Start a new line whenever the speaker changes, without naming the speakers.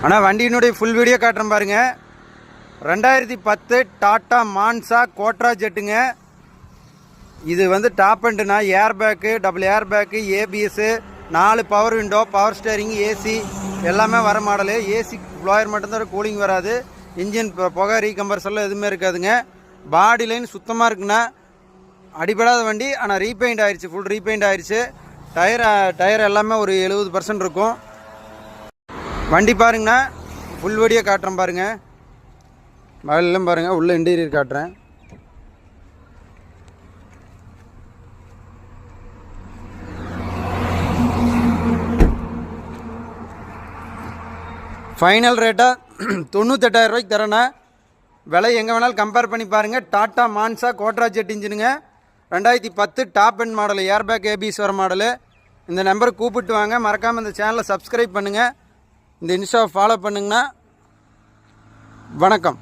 ஆனால் வண்டியினுடைய full video காட்டுறேன் பாருங்கள். 2010 டாட்டா மான்சா கோட்ரா ஜெட்டுங்க. இது வந்து டாப் அண்டுனா airbag, double airbag, ABS, 4 power window, power steering, AC எல்லாமே வர மாடலு. ஏசி ப்ளோயர் மட்டும்தான், கூலிங் வராது. இன்ஜின் புகை ரீகம்பர்சர்லாம் எதுவுமே இருக்காதுங்க. பாடி லைன் சுத்தமாக இருக்குண்ணா. அடிபடாத வண்டி, ஆனால் ரீபெயிண்ட் ஆயிடுச்சு, ஃபுல் ரீபெயிண்ட் ஆயிடுச்சு. டயர் எல்லாமே ஒரு 70% இருக்கும். வண்டி பாருங்கண்ணா, ஃபுல் வீடியோ காட்டுறேன் பாருங்கள். மகளெல்லாம் பாருங்கள், உள்ள இன்டீரியர் காட்டுறேன். ஃபைனல் ரேட்டாக 98,000 ரூபாய்க்கு தரேண்ணா. விலை எங்கே வேணாலும் கம்பேர் பண்ணி பாருங்கள். டாட்டா மான்சா கோட்ரா ஜெட் இன்ஜினுங்க, 2010 top end model, airbag ABS வர மாடலு. இந்த நம்பருக்கு கூப்பிட்டு வாங்க. மறக்காமல் இந்த சேனலை சப்ஸ்கிரைப் பண்ணுங்கள், இந்த இன்ஸ்டாவை ஃபாலோ பண்ணுங்கண்ணா. வணக்கம்.